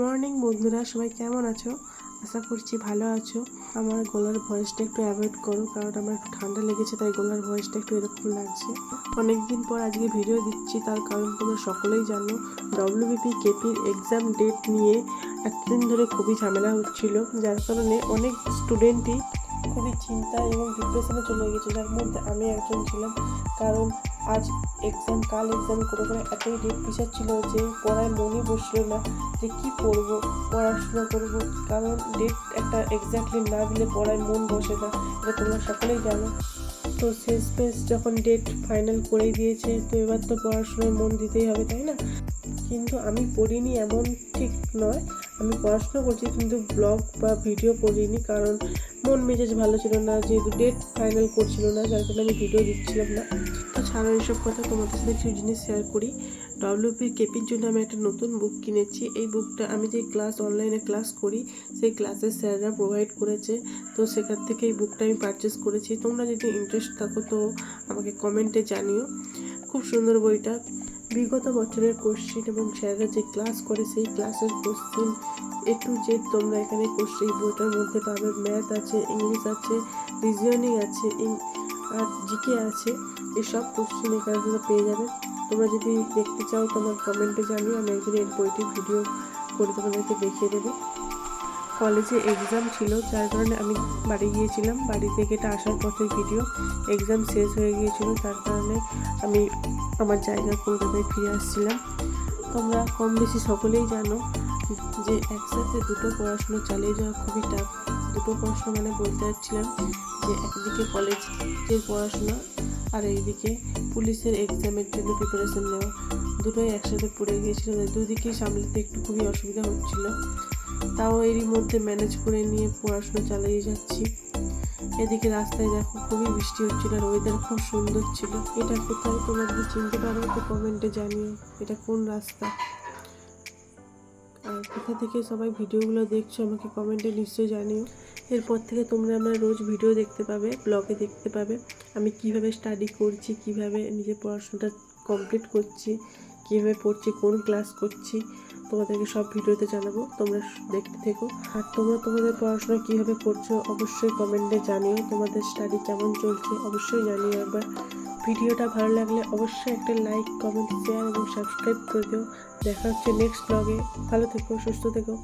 Morning বন্ধুরা, সবাই কেমন আছো? আশা করছি ভালো আছো। আমার গলার ভয়েসটা একটু অ্যাভয়েড করো, কারণ আমার একটু ঠান্ডা লেগেছে, তাই গলার ভয়েসটা একটু এরকম লাগছে। অনেকদিন পর আজকে ভিডিও দিচ্ছি, তার কারণ তোমরা সকলেই জানো ডব্লিউবিপি কেপির এক্সাম ডেট নিয়ে এতদিন ধরে খুবই ঝামেলা হচ্ছিল, যার কারণে অনেক স্টুডেন্টই খুবই চিন্তা এবং ডিপ্রেশনে চলে গেছে, যার মধ্যে আমি একজন ছিলাম। কারণ আজ এক্সাম, কাল এক্সাম করে করে এতই ডেট পিছাচ্ছিল যে পড়ায় মনই বসছিল না যে কী পড়বো, পড়াশোনা করবো। কারণ ডেট একটা এক্স্যাক্টলি না দিলে পড়ায় মন বসে না, এটা তোমরা সকলেই জানো। তো শেষ যখন ডেট ফাইনাল করেই দিয়েছে, তো এবার তো পড়াশোনায় মন দিতেই হবে, তাই না? কিন্তু আমি পড়িনি এমন ঠিক নয়, আমি পড়াশোনা করছি কিন্তু ব্লগ বা ভিডিও করিনি, কারণ মন মেজাজ ভালো ছিল না, যেহেতু ডেট ফাইনাল করছিল না, যার কারণে আমি ভিডিও দিচ্ছিলাম না। তো ছাড়ো এইসব কথা, তোমাদের সাথে কিছু জিনিস শেয়ার করি। ডব্লিউপির কেপির জন্য আমি একটা নতুন বুক কিনেছি। এই বুকটা আমি যে অনলাইনে ক্লাস করি, সেই ক্লাসের স্যাররা প্রোভাইড করেছে, তো সেখান থেকে এই বুকটা আমি পারচেস করেছি। তোমরা যদি ইন্টারেস্ট থাকো তো আমাকে কমেন্টে জানিও। খুব সুন্দর বইটা, বিগত বছরের কোশ্চেন এবং স্যাররা যে ক্লাস করে সেই ক্লাসের কোশ্চেন A to Z তোমরা এখানে এই বইটার মধ্যে পাবে। ম্যাথ আছে, ইংলিশ আছে, রিজনিং আছে, আর জিকে আছে, এসব কোশ্চেন এখানে তোমরা পেয়ে যাবে। তোমরা যদি দেখতে চাও তোমার কমেন্টে জানিও, আমি একদিন এই বইটির ভিডিও করে তোমাদেরকে দেখিয়ে দেবো। কলেজে এক্সাম ছিল, যার কারণে আমি বাড়ি গিয়েছিলাম। বাড়ি থেকে এটা আসার পথের ভিডিও। এক্সাম শেষ হয়ে গিয়েছিল, যার কারণে আমি আমার জায়গা কলকাতায় ফিরে আসছিলাম। তোমরা কম বেশি সকলেই জানো যে একসাথে দুটো পড়াশুনো চালিয়ে যাওয়া খুবই টাফ। দুটো পড়াশোনা মানে বলতে চাচ্ছিলাম যে একদিকে কলেজের পড়াশোনা আর এইদিকে পুলিশের এক্সামের জন্য প্রিপারেশন নেওয়া, দুটোই একসাথে পড়ে গিয়েছিল। দুদিকেই সামলাতে একটু খুবই অসুবিধা হচ্ছিল, তাও এরই মধ্যে ম্যানেজ করে নিয়ে পড়াশোনা চালিয়ে যাচ্ছি। এদিকে রাস্তায় দেখো খুবই বৃষ্টি হচ্ছিল আর ওয়েদার খুব সুন্দর ছিল। এটা কোথায় তোমরা যদি চিনতে পারো তো কমেন্টে জানিও এটা কোন রাস্তা, আর কোথা থেকে সবাই ভিডিওগুলো দেখছো আমাকে কমেন্টে নিশ্চয়ই জানিও। এরপর থেকে তোমরা আমার রোজ ভিডিও দেখতে পাবে, ব্লগে দেখতে পাবে আমি কিভাবে স্টাডি করছি, কিভাবে নিজের পড়াশোনাটা কমপ্লিট করছি, কীভাবে পড়ছি, কোন ক্লাস করছি, তোমাদেরকে সব ভিডিওতে জানাবো। তোমরা দেখতে থেকো। আর তোমরা তোমাদের পড়াশোনা কীভাবে করছো অবশ্যই কমেন্টে জানিও। তোমাদের স্টাডি কেমন চলছে অবশ্যই জানিও একবার। ভিডিওটা ভালো লাগলে অবশ্যই একটা লাইক, কমেন্ট, শেয়ার এবং সাবস্ক্রাইব করে দিও। দেখা হচ্ছে নেক্সট ব্লগে। ভালো থেকো, সুস্থ থেকো।